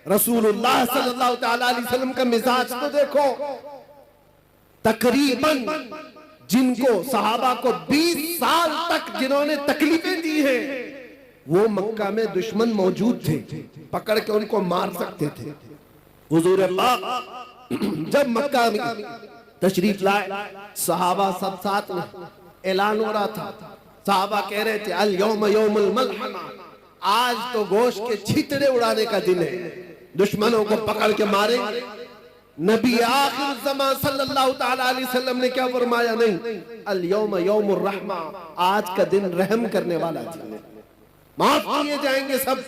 रसूलुल्लाह सल्लल्लाहु अलैहि वसल्लम का मिजाज तो देखो। तकरीबन जिनको सहाबा को 20 साल तक जिन्होंने तकलीफें दी हैं, वो मक्का में दुश्मन मौजूद थे, पकड़ के उनको मार सकते थे। हुजूर पाक जब मक्का में तशरीफ लाए, सहाबा सब साथ में, ऐलान हो रहा था, सहाबा कह रहे थे अल यौम यौमुल मलहमा, आज तो गोश्त के छितरे उड़ाने का दिन है, दुश्मनों को पकड़ के मारेंगे। नबी आखिर ज़मान सल्लल्लाहु तआला अलैहि वसल्लम ने क्या फरमाया? नहीं, अल यौम यौमुर रहमा, आज का दिन रहम करने वाला दिन है, माफ किए जाएंगे सब।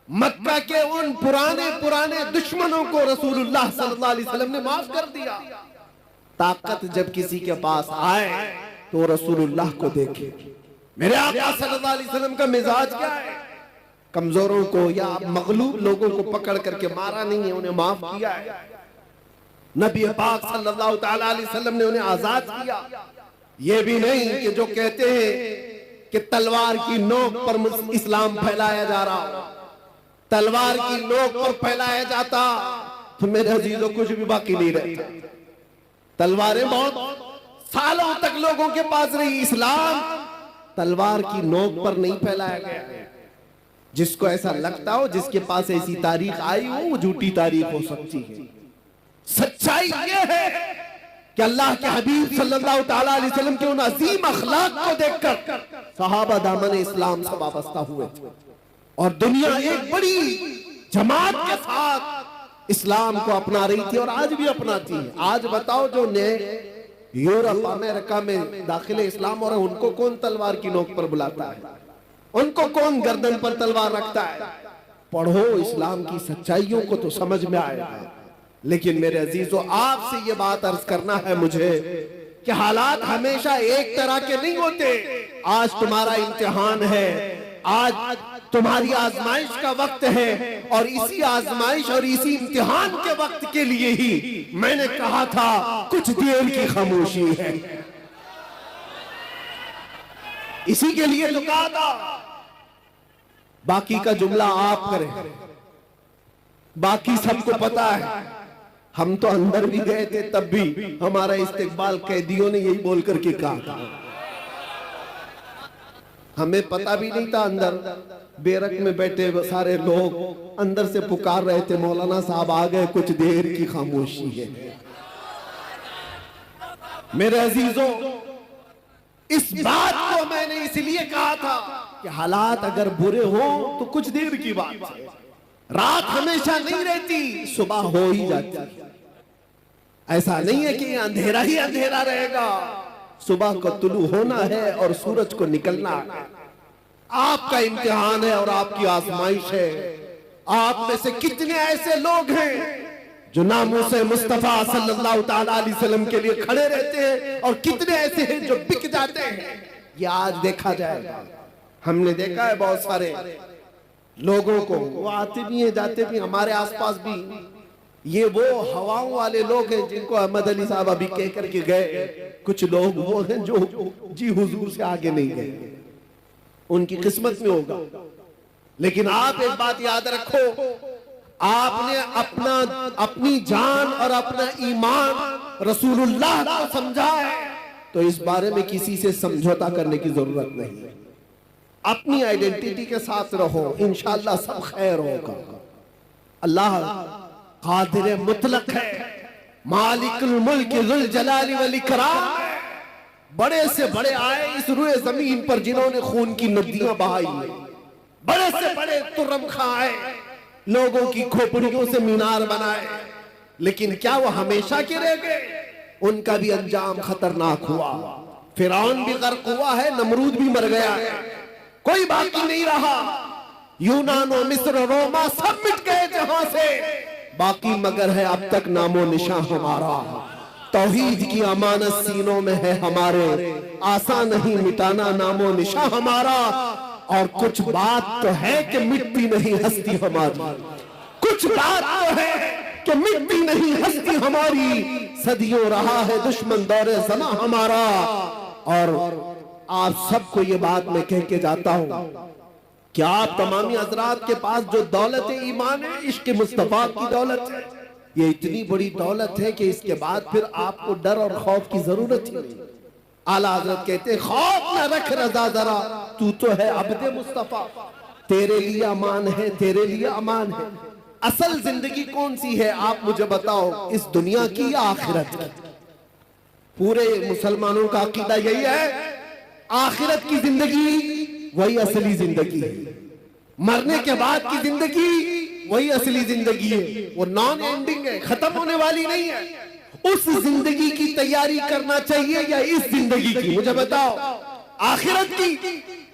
मक्का के उन पुराने पुराने दुश्मनों को रसूलुल्लाह सल्लल्लाहु अलैहि वसल्लम ने माफ कर दिया। ताकत जब किसी के पास आए तो रसूलुल्लाह को देखे। मेरे आका सल्लल्लाहु अलैहि वसल्लम का मिजाज क्या है? कमजोरों को या मगलूब लोगों को पकड़ करके मारा नहीं है, उन्हें माफ किया है। नबी पाक सल्लल्लाहु तआला अलैहि वसल्लम ने उन्हें आजाद किया। ये भी नहीं कि जो कहते हैं कि तलवार की नोक पर इस्लाम फैलाया जा रहा, तलवार की नोक पर फैलाया जाता तो मेरे अजीजों कुछ भी बाकी नहीं रहता। तलवारें बहुत सालों तक लोगों के पास रही, इस्लाम तलवार की नोक पर नहीं फैलाया गया। जिसको ऐसा लगता हो, जिसके पास ऐसी तारीख आई हो, वो झूठी तारीख हो सकती है। सच्चाई ये है कि अल्लाह के हबीब सल्लल्लाहु तआला अलैहि वसल्लम के उन अजीम अखलाक को देखकर सहाबा दामन इस्लाम से वाबस्ता हुए थे और दुनिया एक बड़ी जमात के साथ इस्लाम को अपना रही थी और आज भी अपनाती है। आज बताओ जो नए यूरोप अमेरिका में दाखिल इस्लाम हो रहा है, उनको कौन तलवार की नोक पर बुलाता है? उनको कौन गर्दन पर तलवार रखता है? पढ़ो, इस्लाम की सच्चाइयों को तो समझ में आएगा। लेकिन मेरे अजीजों, आपसे ये बात अर्ज करना है मुझे कि हालात हमेशा एक तरह के नहीं होते। आज तुम्हारा इम्तिहान है, आज तुम्हारी आजमाइश का वक्त है और इसी आजमाइश और इसी इम्तिहान के वक्त के लिए ही मैंने कहा था कुछ देर की खामोशी है। इसी के लिए तो कहा था। बाकी का जुमला आप करें, बाकी सबको पता है। हम तो अंदर भी गए थे, तब भी हमारा इस्तेकबाल कैदियों ने यही बोल करके कहा था। हमें पता भी नहीं था, अंदर बेरक में बैठे सारे लोग अंदर से पुकार रहे थे, मौलाना साहब आ गए, कुछ देर की खामोशी है। मेरे अजीजों, इस बात को मैंने इसलिए कहा था कि हालात अगर बुरे हो तो कुछ देर की बात है, रात हमेशा नहीं रहती, सुबह हो ही जाती। ऐसा नहीं है कि अंधेरा ही अंधेरा रहेगा, सुबह को तुलू होना है और सूरज को निकलना है। आपका इम्तिहान है और आपकी आजमाइश है। आप में से कितने ऐसे लोग हैं जो नामूसे मुस्तफा सल्लल्लाहु ताला अलैहि वसल्लम के लिए खड़े रहते हैं, और कितने ऐसे हैं जो बिक जाते हैं। ये आज देखा जाएगा। हमने देखा है बहुत सारे लोगों को, वो आते भी हैं जाते भी, हमारे आसपास भी। ये वो हवाओं वाले लोग हैं जिनको अहमद अली साहब अभी कह करके गए। कुछ लोग वो हैं जो जी हुजूर से आगे नहीं गए, उनकी किस्मत में होगा। लेकिन आप एक बात याद रखो, आपने अपनी जान और अपना ईमान रसूलुल्लाह को समझा है, तो इस बारे में किसी से समझौता करने की जरूरत नहीं। अपनी आइडेंटिटी के साथ रहो, इंशाअल्लाह सब खैर होगा। अल्लाह कादिर मुतलक है, मालिकुल मुल्क जुल जलाली वल इकराम है। बड़े से बड़े आए इस रुए जमीन पर जिन्होंने खून की नदियां बहाई, बड़े से बड़े तुर्रम खां आए, लोगों की खोपड़ियों से मीनार बनाए, लेकिन क्या वो हमेशा के रह गए? उनका भी अंजाम खतरनाक हुआ। फिरौन भी गर्क हुआ है, नमरूद भी मर गया है, कोई बाकी नहीं रहा। यूनान और मिस्र, रोमा सब मिट गए जहां से, बाकी मगर है अब तक नामो निशान हमारा। तौहीद की अमानत सीनों में है हमारे, आसान नहीं मिटाना नामो निशान हमारा। और कुछ बात तो है कि मिटती नहीं हस्ती हमारी, कुछ बात तो है कि मिटती नहीं हस्ती हमारी। सदियों रहा है दुश्मन दौरे ज़मा हमारा। और आप सबको ये बात मैं कह के जाता हूं, क्या आप तमामी हजरात के पास जो दौलत ईमान है, इश्क मुस्तफा की दौलत है, ये इतनी बड़ी दौलत है कि इसके बाद फिर आपको डर और खौफ की जरूरत ही नहीं। आला हजरत कहते हैं, खौफ न रख रजा जरा, तू तो है अब्दे मुस्तफा, तेरे लिए अमान है, तेरे लिए अमान है। असल जिंदगी कौन सी है आप मुझे बताओ, इस दुनिया की या आखिरत की? पूरे मुसलमानों का अकीदा यही है, आखिरत की जिंदगी वही असली जिंदगी है, मरने के बाद की जिंदगी वही असली जिंदगी है। वो नॉन एंडिंग है, खत्म होने वाली नहीं है। उस जिंदगी की तैयारी करना चाहिए या इस जिंदगी की? मुझे बताओ। आखिरत की,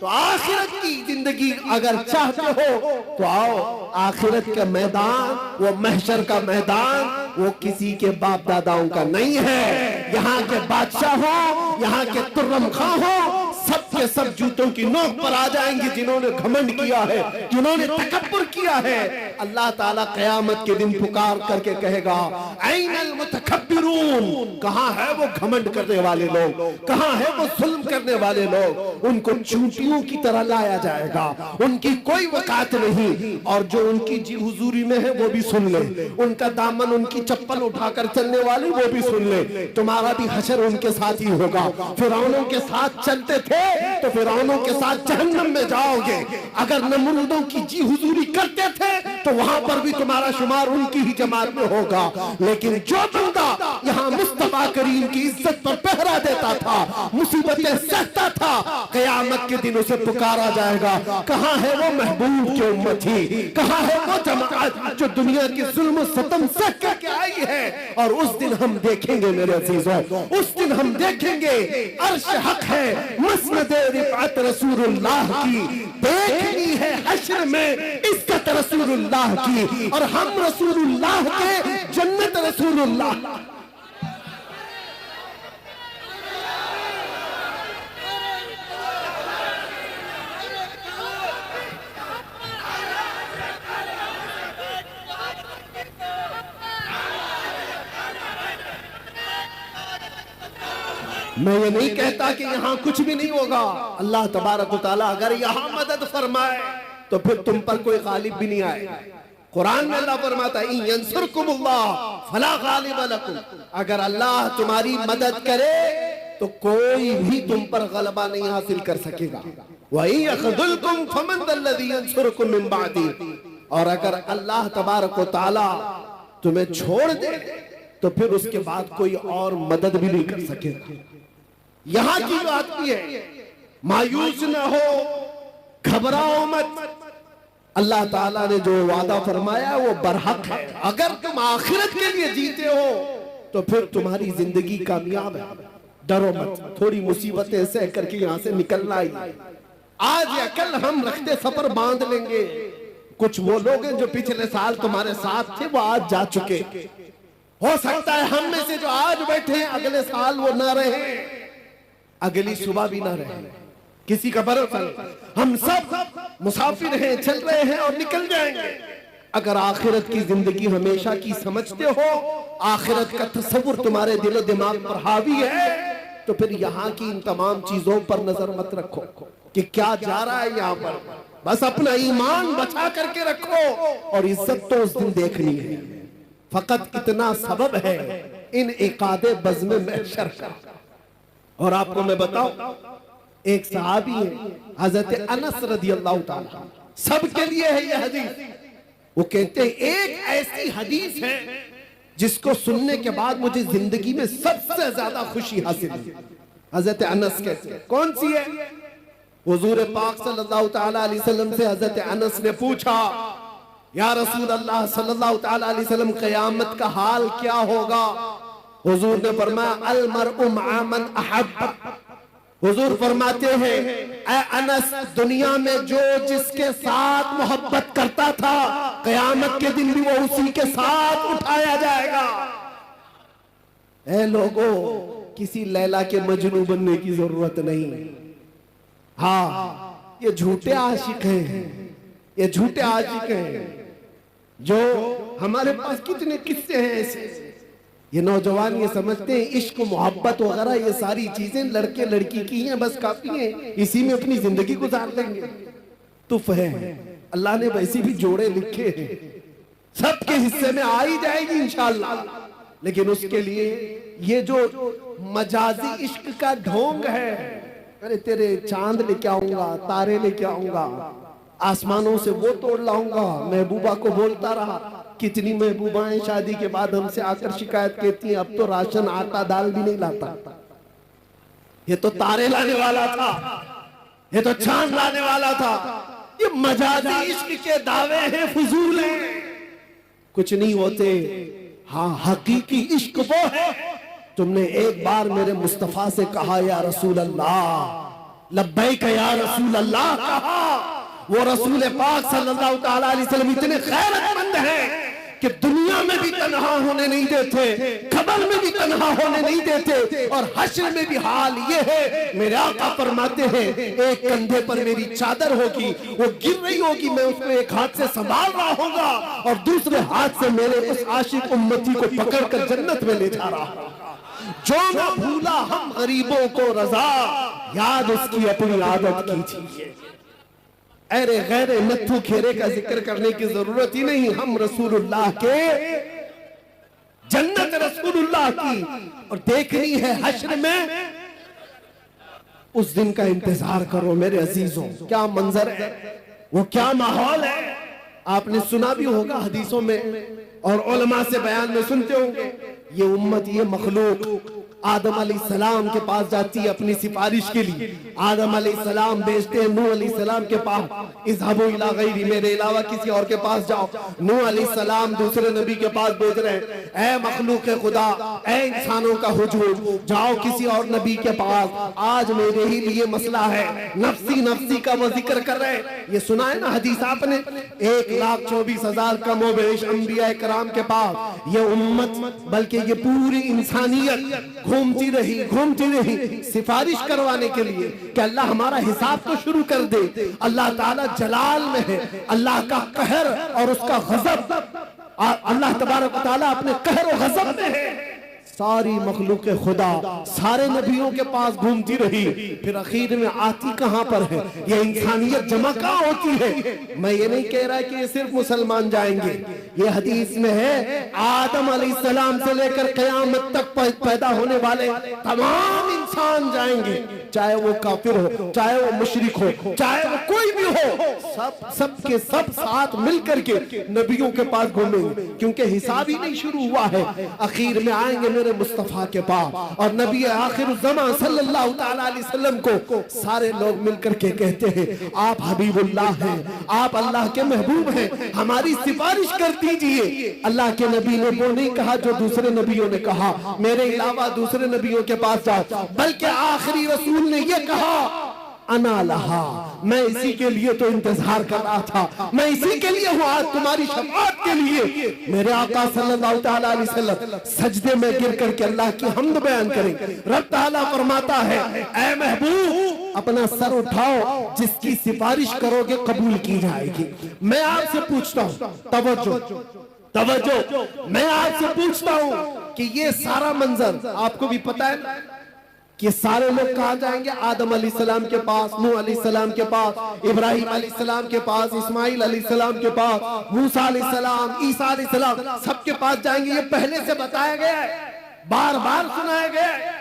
तो आखिरत की जिंदगी अगर चाहते हो तो आओ। आखिरत का मैदान, वो महशर का मैदान, वो किसी के बाप दादाओं का नहीं है। यहाँ के बादशाह हो, यहाँ के तुर्रम खां हो, सब के सब जूतों की नोक पर आ जाएंगे जिन्होंने घमंड किया है, जिन्होंने तकब्बुर किया है। अल्लाह ताला क़यामत के दिन पुकार करके कहेगा, ऐनल मुतकब्बिरून, कहाँ है वो घमंड करने वाले लोग, कहाँ है वो जुल्म करने वाले लोग? उनको चूंटियों की तरह लाया जाएगा, उनकी कोई वकात नहीं। और जो उनकी जी हुजूरी में है वो भी सुन ले, उनका दामन, उनकी चप्पल उठाकर चलने वाले वो भी सुन ले। तुम्हारा भी हशर उनके साथ ही होगा। फिरौनों के साथ चलते थे तो फिरौनों के साथ जहन्नम में जाओगे। अगर नमरूदों की जी हुजूरी करते थे तो वहां पर भी तुम्हारा शुमार उनकी ही जमात में होगा। लेकिन जो बंदा यहाँ मुस्तफा करीम की इज्जत पर पहरा देता था, मुसीबतें सहता था, क़यामत के दिन उसे पुकारा जाएगा, कहाँ है वो महबूब की उम्मती, कहाँ है वो जमात जो दुनिया की जुल्म सतम सह करके आई है। और उस दिन हम देखेंगे मेरे अजीजों, उस दिन हम देखेंगे अर्श हक है, मसनद रिफअत रसूलुल्लाह की देखनी है हश्र में इज्जत रसूलुल्लाह की, और हम रसूलुल्लाह के, जन्नत रसूलुल्लाह। मैं ये नहीं कहता कि यहाँ कुछ भी नहीं होगा। अल्लाह तबारक व तआला अगर यहाँ मदद फरमाए तो फिर तुम पर कोई गालिब भी नहीं आए। कुरान में अल्लाह फरमाता है, इन यंसुरकुमुल्लाह फला गालिब लकुम, अगर अल्लाह तुम्हारी मदद करे तो कोई भी तुम पर गलबा नहीं हासिल कर सकेगा। वही यख़ज़ुलकुम फमन ज़ल्लज़ी यंसुरुकुम मिन बादी, और अगर अल्लाह तबारक व तआला तुम्हें छोड़ दे तो फिर उसके बाद कोई और मदद भी नहीं कर सकेगा। यहां की बात की है, मायूस न हो, घबराओ मत। अल्लाह ताला ने जो वादा फरमाया वो बरहक है। अगर तुम आखिरत के लिए जीते हो तो फिर तुम्हारी जिंदगी कामयाब है। डरो मत, थोड़ी मुसीबतें सह करके यहां से निकलना ही। आज या कल हम रखते सफर बांध लेंगे। कुछ वो लोग हैं जो पिछले साल तुम्हारे साथ थे, वो आज जा चुके। हो सकता है हम में से जो आज बैठे हैं अगले साल वो ना रहे, अगली सुबह भी ना रहे, किसी का भरोसा नहीं। हम सब मुसाफिर हैं, चल रहे हैं और निकल जाएंगे। अगर आखिरत की जिंदगी हमेशा की समझते हो, आखिरत का तस्वुर तुम्हारे दिलो दिमाग पर हावी है, तो फिर यहाँ की इन तमाम चीजों पर नजर मत रखो कि क्या जा रहा है यहाँ पर। बस अपना ईमान बचा करके रखो और इज्जत तो उस दिन देखनी है। फकत इतना सबब है इन इकादे बज़्म महशर का। और आपको मैं बताऊं, एक सहाबी है हजरत अनस रज़ियल्लाहु ताला, सबके लिए है यह हदीस। वो कहते हैं एक ऐसी हदीस है जिसको सुनने के बाद मुझे जिंदगी में सबसे ज्यादा खुशी हासिल हुई। हजरत अनस कहते हैं, कौन सी है? हुजूर पाक सल्लल्लाहु ताला अलैहि वसल्लम से हजरत अनस ने पूछा, या रसूल अल्लाह सल्लल्लाहु ताला अलैहि वसल्लम, क़यामत का हाल क्या होगा? हुजूर ने फरमाया, अल मरउ मअ मन अहब्ब। हुजूर फरमाते हैं, ऐ अनस, दुनिया में जो जिसके साथ मोहब्बत करता था, क़यामत के दिन भी वो उसी के साथ उठाया जाएगा। ऐ लोगों, किसी लैला के मजनू बनने की जरूरत नहीं। हाँ, ये झूठे आशिक हैं, ये झूठे आशिक हैं। जो हमारे पास कितने किस्से हैं ऐसे। ये नौजवान ये समझते हैं इश्क मोहब्बत वगैरह ये सारी चीजें लड़के लड़की की हैं, बस काफी हैं, इसी में अपनी जिंदगी गुजार लेंगे। तुफ है, अल्लाह ने वैसे भी जोड़े लिखे हैं, सबके हिस्से में आ ही जाएगी इंशाअल्लाह। लेकिन उसके लिए ये जो मजाजी इश्क का ढोंग है, अरे तेरे चांद लेके आऊंगा, तारे लेके आऊंगा, आसमानों से वो तोड़ लाऊंगा। महबूबा को बोलता रहा, कितनी महबूबाएं शादी के बाद हमसे आकर शिकायत कहती हैं, अब तो राशन आटा दाल भी नहीं लाता। ये तो तारे लाने वाला था, ये तो चांद लाने वाला था। ये मजाजी इश्क के दावे हैं, फजूल हैं, कुछ नहीं होते। हाँ, हकीकी इश्क वो है, तुमने एक बार मेरे मुस्तफा से कहा, या रसूल अल्लाह, लब्बैक या रसूल अल्लाह कहा। वो रसूल पाक सल्लल्लाहु ताला अलैहि वसल्लम इतने गैरतमंद हैं कि दुनिया में भी तन्हा होने नहीं देते, कब्र में भी तन्हा होने नहीं देते, और हश्र में भी हाल ये है। मेरे आका फरमाते हैं, एक कंधे पर मेरी चादर होगी, वो गिर रही होगी, मैं उसको एक हाथ से संभाल रहा होगा और दूसरे हाथ से मेरे उस आशिक उम्मती को पकड़कर जन्नत में ले जा रहा होगा। जो न भूला हम गरीबों को रजा, याद उसकी अपनी आदत कीजिए। अरे गैर नत्थु खेरे का जिक्र करने की जरूरत ही नहीं। हम रसूलुल्लाह के, जन्नत रसूलुल्लाह की, और देखनी है हश्र में। उस दिन का इंतजार करो मेरे अजीजों। क्या मंजर है, वो क्या माहौल है। आपने सुना भी होगा हदीसों में और उलमा से बयान में सुनते होंगे। ये उम्मत, ये मखलूक आदम अलैहिस्सलाम के पास जाती है अपनी सिफारिश के लिए। आदम अलैहिस्सलाम भेजते हैं नूह अलैहिस्सलाम के पास, इज़हबू इला गैरी, मेरे अलावा किसी और के पास जाओ। नूह अलैहिस्सलाम दूसरे नबी के पास भेज रहे हैं, ऐ मखलूक खुदा, ऐ इंसानों का हुजूम, जाओ किसी और नबी के पास, आज मेरे ही लिए मसला है। नफ्सी नफ्सी का वो जिक्र कर रहे हैं। ये सुना है ना हदीस आपने, 1,24,000 कमोबेश अंबिया कराम के पास ये उम्मत, बल्कि ये पूरी इंसानियत घूमती रही सिफारिश करवाने के लिए कि अल्लाह हमारा हिसाब तो शुरू कर दे। अल्लाह ताला जलाल में है, अल्लाह का कहर और उसका गजब, अल्लाह तबारक व तआला अपने कहर और गजब में है। सारी मखलूक खुदा सारे नबियों के पास घूमती रही, फिर आखिर में आती कहां पर है? ये इंसानियत जमा कहां होती है? मैं ये नहीं कह रहा कि ये सिर्फ मुसलमान जाएंगे, ये हदीस में है आदम अलैहिस्सलाम से लेकर क़यामत तक पैदा होने वाले तमाम इंसान जाएंगे, चाहे वो काफिर हो, चाहे वो मुशरिक हो, चाहे वो कोई भी हो, सब के सब साथ मिलकर के नबियों के पास घूमेंगे, क्योंकि हिसाब ही नहीं शुरू हुआ है। आखिर में आएंगे मेरे मुस्तफा के पास, और नबी आखिर ज़मां सल्लल्लाहु तआला अलैहि वसल्लम को सारे लोग मिलकर के कहते हैं आप हबीबुल्लाह हैं, आप अल्लाह के महबूब हैं, हमारी सिफारिश कर दीजिए। अल्लाह के नबी ने वो नहीं कहा जो दूसरे नबियों ने कहा, मेरे अलावा दूसरे नबियों के पास जाओ, बल्कि आखिरी रसूल ने ये कहा अना लहा, मैं इसी के लिए तो इंतजार कर रहा था, मैं इसी के लिए हूँ आज तुम्हारी शफाअत के लिए। मेरे आका सल्लल्लाहु तआला अलैहि वसल्लम सजदे में गिर करके अल्लाह की हम्द बयान करेंगे। रब ताला फरमाता है ऐ महबूब अपना सर उठाओ, जिसकी सिफारिश करोगे कबूल की जाएगी। मैं आपसे पूछता हूँ, तवज्जो, मैं आपसे पूछता हूँ कि ये सारा मंजर आपको भी पता है कि सारे लोग कहां जाएंगे? आदम अलैहिस्सलाम के पास, नूह अलैहिस्सलाम के पास, इब्राहिम अलैहिस्सलाम के पास, इस्माइल अलैहिस्सलाम के पास, मूसा अलैहिस्सलाम, ईसा अलैहिस्सलाम, सबके पास जाएंगे। ये पहले से बताया गया है, बार बार सुनाया गया है।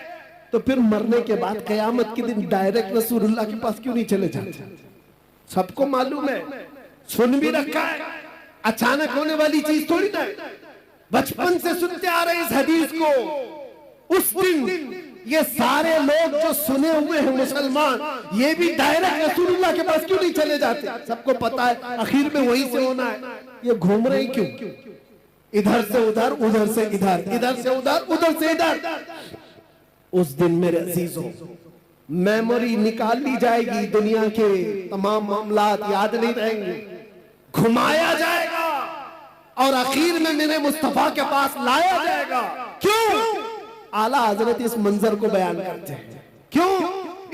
तो फिर मरने के बाद कयामत के दिन डायरेक्ट रसूलुल्लाह के पास क्यों नहीं चले जाते? सबको मालूम है, सुन भी रखा है, अचानक होने वाली चीज थोड़ी ना है। बचपन से सुनते आ रहे इस हदीस को। उस दिन ये सारे लोग जो सुने हुए हैं मुसलमान, ये भी डायरेक्ट रसूलुल्लाह के पास क्यों नहीं चले जाते? सबको पता है आखिर में वहीं से होना है। ये घूम रहे क्यों? इधर से उधर, उधर से इधर, इधर से उधर, उधर से इधर। उस दिन मेरे अजीजों मेमोरी निकाल ली जाएगी, दुनिया के तमाम मामलात याद नहीं रहेंगे, घुमाया जाएगा और आखिर में मेरे मुस्तफा के पास लाया जाएगा। क्यों? आला हजरत इस मंजर को बयान करते हैं। क्यों?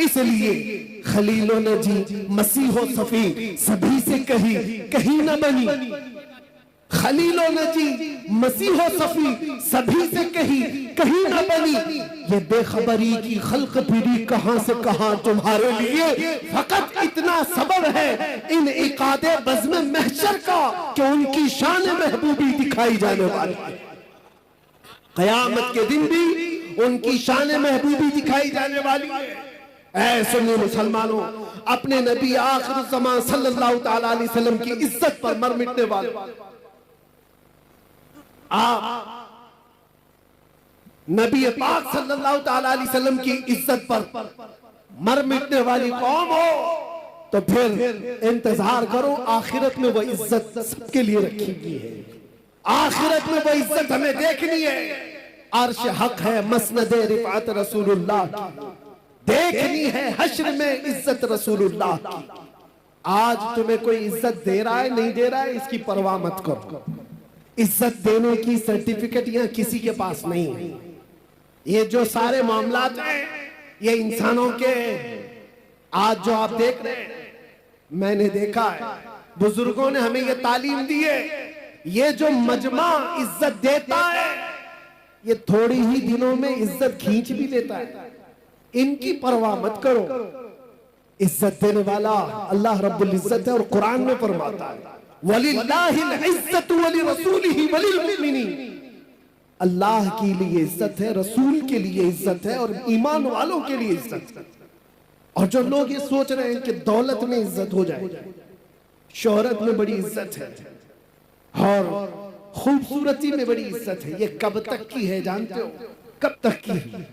इसलिए खलीलों ने जी मसीहो सफी सभी से कहीं न बनी, खलीलों ने जी मसीहो सफी सभी से कहीं न बनी। ये बेखबरी की खल्क फिरी कहां से कहां तुम्हारे लिए, फकत इतना सबब है इन इकादे बज़्म महशर का कि उनकी शान महबूबी दिखाई जाने वाली है। कयामत के दिन भी उनकी शान महबूबी दिखाई जाने वाली है। ऐ सुन्नी मुसलमानों, अपने नबी आखिर ज़मां सल्लल्लाहु तआला अलैहि वसल्लम की इज्जत पर मर मिटने वाले आप नबी पाक सल्लल्लाहु तआला अलैहि वसल्लम की इज्जत पर मर मिटने वाली कौम हो तो फिर इंतजार करो, आखिरत में वो इज्जत सबके लिए रखी गई है। आखिरत में वो इज्जत हमें देखनी है। अर्श हक है, मसनद रिफात रसूलुल्लाह की देखनी है, हश्र में इज्जत रसूलुल्लाह की। आज तुम्हें कोई इज्जत दे रहा है नहीं दे रहा है इसकी परवाह मत करो। इज्जत देने की सर्टिफिकेट यहां किसी के पास नहीं है। ये जो सारे मामलात हैं ये इंसानों के, आज जो आप देख रहे हैं, मैंने देखा है बुजुर्गों ने हमें ये तालीम दी है। ये जो मजमा इज्जत देता है ये थोड़ी ही दिनों में इज्जत खींच भी लेता है। इनकी परवाह मत करो। इज्जत देने वाला अल्लाह रब्बुल इज्जत है और कुरान में फरमाता है वलिल्लाहिल इज्जतु वलिरसूलिही वलिलमुमिनीन। अल्लाह के लिए इज्जत है, रसूल के लिए इज्जत है और ईमान वालों के लिए इज्जत है। और जो लोग ये सोच रहे हैं कि दौलत में इज्जत हो जाए, शोहरत में बड़ी इज्जत है और खूबसूरती में बड़ी इज्जत है, ये कब तक की है जानते हो? कब तक की है?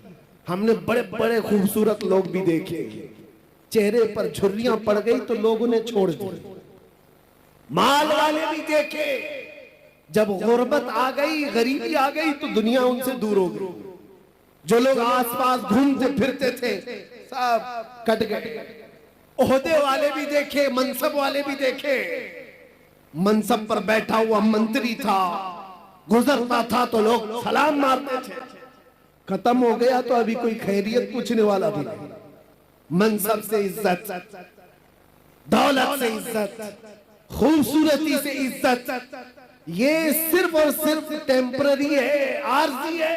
हमने बड़े बड़े खूबसूरत लोग भी देखे, चेहरे पर झुर्रियां पड़ गई तो लोग उन्हें छोड़ दिए। माल वाले भी देखे, जब गुर्बत आ गई, गरीबी आ गई तो दुनिया उनसे दूर हो गई। जो लोग आसपास घूमते फिरते थे सब कट गए। ओहदे वाले भी देखे, मनसब वाले भी देखे। मनसब पर बैठा हुआ मंत्री था, गुजरता था तो लोग सलाम मारते थे। खत्म हो गया तो अभी कोई खैरियत पूछने वाला भी नहीं। मनसब से इज्जत, दौलत से इज्जत, खूबसूरती से इज्जत, ये सिर्फ और सिर्फ टेम्पररी है, आर्जी है।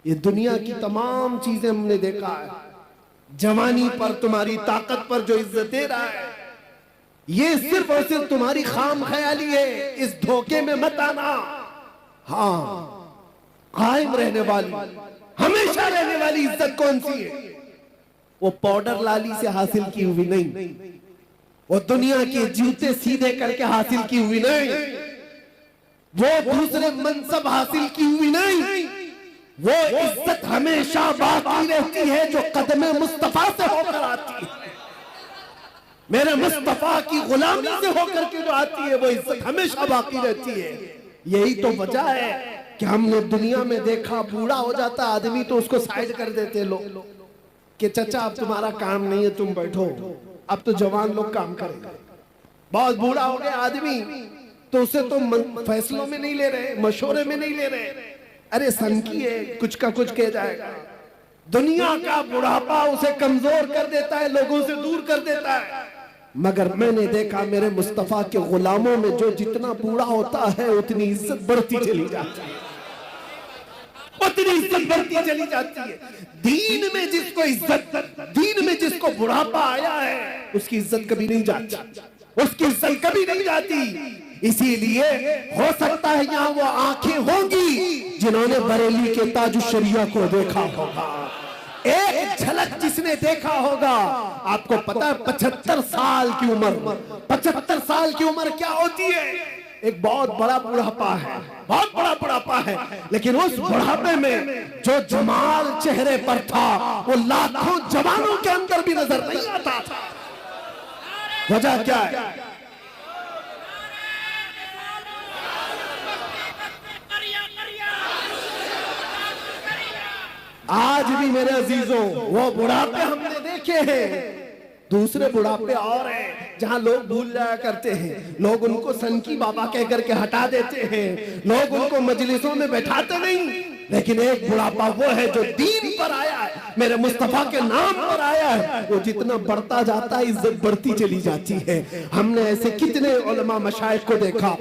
ये दुनिया की तमाम चीजें हमने देखा है, जवानी पर, तुम्हारी ताकत पर जो इज्जत दे रहा है, ये सिर्फ और सिर्फ तुम्हारी खाम ख्याली है। इस धोखे में मत आना। हाँ, कायम रहने वाली, हमेशा रहने वाली इज्जत कौन सी है? वो पाउडर लाली से हासिल की हुई नहीं, वो दुनिया के जूते सीधे करके हासिल की हुई नहीं, वो दूसरे मनसब हासिल की हुई नहीं। वो इज्जत हमेशा बाकी रहती है जो कदमे मुस्तफा से होकर आती है, मेरे मुस्तफा की गुलामी से होकर के जो आती है, वो इज्जत हमेशा बाकी रहती है। यही तो वजह है कि हमने दुनिया में देखा, बूढ़ा हो जाता आदमी तो उसको साइड कर देते लोग कि चचा अब तुम्हारा काम नहीं है, तुम बैठो, अब तो जवान लोग काम करेंगे। बहुत बूढ़ा हो गया आदमी तो उसे तो फैसलों में नहीं ले रहे, मशवरे में नहीं ले रहे, अरे सन की है, कुछ का कुछ कह जाएगा। दुनिया का बुढ़ापा उसे कमजोर कर देता है, लोगों से दूर कर देता है। मगर मैंने देखा मेरे मुस्तफा के गुलामों में जो जितना बूढ़ा होता है उतनी इज्जत बढ़ती चली जाती है, उतनी इज्जत बढ़ती चली जाती है। दीन में जिसको इज्जत, दीन में जिसको बुढ़ापा आया है, उसकी इज्जत कभी नहीं जाती, उसकी इज्जत कभी नहीं जाती। इसीलिए हो सकता है यहाँ वो आंखें होंगी जिन्होंने बरेली के ताजुश्शरिया को देखा होगा, एक झलक जिसने देखा होगा। आपको पता है 75 साल की उम्र, 75 साल की उम्र क्या होती है? एक बहुत बड़ा बुढ़ापा है, बहुत बड़ा बुढ़ापा है। लेकिन उस बुढ़ापे में जो जमाल चेहरे पर था वो लाखों जवानों के अंदर भी नजर नहीं आता था। वजह क्या है? आज भी मेरे अजीजों वो बुढ़ापे हमने देखे हैं, दूसरे बुढ़ापे और हैं जहां लोग भूल जाया करते हैं, लोग उनको सनकी बाबा कह करके हटा देते हैं, लोग उनको मजलिसों में बैठाते नहीं। लेकिन एक बुढ़ापा वो है जो दीन पर आया है, मेरे मुस्तफा के नाम पर आया है, वो जितना बढ़ता जाता है इज्जत बढ़ती चली जाती है। हमने ऐसे कितने उलमा मशाइख को देखा,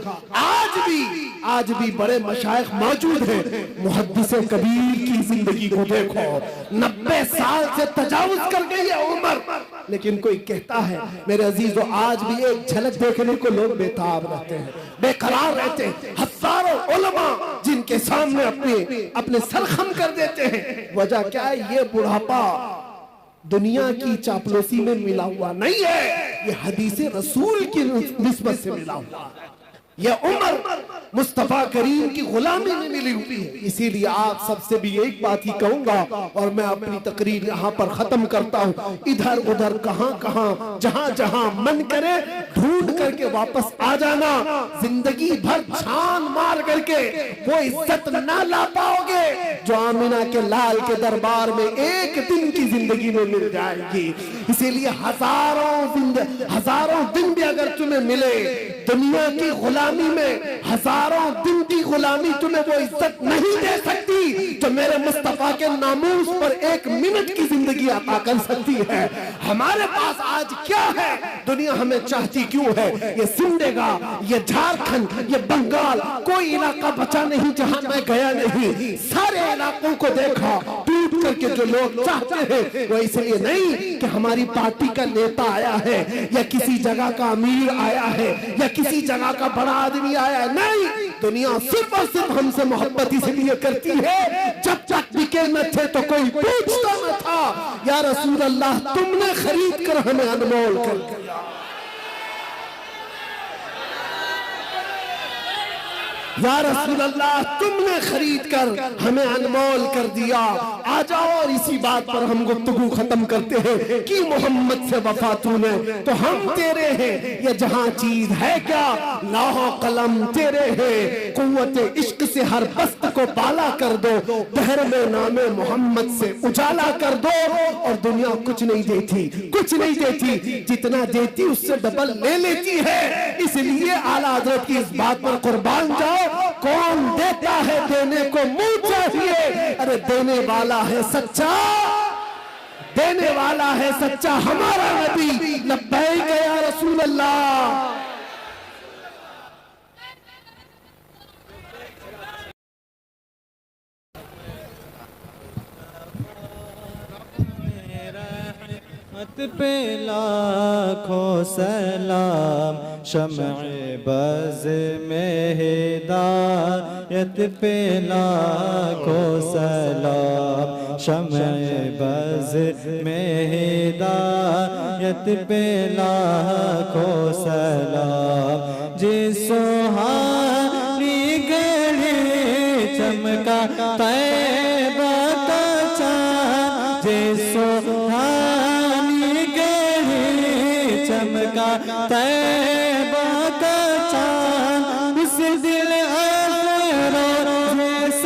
आज भी बड़े मशाइख मौजूद हैं। मुहद्दिस कबीर की जिंदगी को देखो, 90 साल से तजावुज कर गई है उम्र, लेकिन कोई कहता है मेरे अजीजों आज भी एक झलक देखने को लोग बेताब रहते हैं, बेकरार रहते हैं। हजारों उलमा जिनके सामने अपने सरखम कर देते हैं। वजह क्या है? ये बुढ़ापा दुनिया की चापलूसी में मिला हुआ नहीं है, ये हदीस रसूल की निस्बत से मिला हुआ है। यह उम्र मुस्तफा करीम की गुलामी में मिली हुई है। इसीलिए आप सबसे भी एक बात ही कहूंगा और मैं अपनी तकरीर यहाँ पर खत्म करता हूँ। इधर उधर कहां जहां जहां मन करे ढूंढ करके वापस आ जाना। जिंदगी भर छान मार करके वो इज्जत ना ला पाओगे जो आमिना के लाल के दरबार में एक दिन की जिंदगी में मिल जाएगी। इसीलिए हजारों दिन भी अगर तुम्हें मिले, दुनिया की गुलामी में हजारों दिन की गुलामी तुम्हें वो इज्जत नहीं दे सकती जो मेरे मुस्तफा के नामूस पर एक मिनट की जिंदगी अता कर सकती है। हमारे पास आज क्या है? दुनिया हमें चाहती क्यों है? ये सिमडेगा, ये झारखंड, ये बंगाल, कोई इलाका बचा नहीं जहां मैं गया नहीं। सारे इलाकों को देखा, टूट करके जो लोग चाहते हैं वो इसलिए नहीं कि हमारी पार्टी का नेता आया है या किसी जगह का अमीर आया है या किसी जगह का बड़ा आदमी आया है। नहीं, दुनिया सिर्फ और सिर्फ हमसे मोहब्बत इसलिए करती है, जब तक बिके न थे तो कोई पूछता न था या रसूल अल्लाह तुमने खरीद कर हमें अनमोल कर दिया। या रसूल अल्लाह तुमने खरीद कर हमें अनमोल कर दिया। आ जाओ और इसी बात पर हम गुफ्तगू खत्म करते हैं कि मोहम्मद से वफा तूने तो हम तेरे हैं। ये जहां चीज है क्या लाहो कलम तेरे हैं। कुव्वते इश्क से हर बस्त को बाला कर दो, दहर में नामे मोहम्मद से उजाला कर दो। और दुनिया कुछ नहीं देती, कुछ नहीं देती, जितना देती उससे डबल ले लेती है। इसलिए आला हज़रत की इस बात पर कुर्बान जाओ। कौन देता है देने को मुंह चाहिए। अरे देने वाला है सच्चा, देने वाला है सच्चा हमारा नबी। लब्बैक या रसूल अल्लाह। पे लाखों सलाम, शम्अ बज़ में हिदायत पे लाखों सलाम, शम्अ बज़ में हिदायत पे लाखों सलाम। जिस सुहानी गढ़े चमका तैबा का चाँद, जिस सुहानी गढ़े चमका तैबा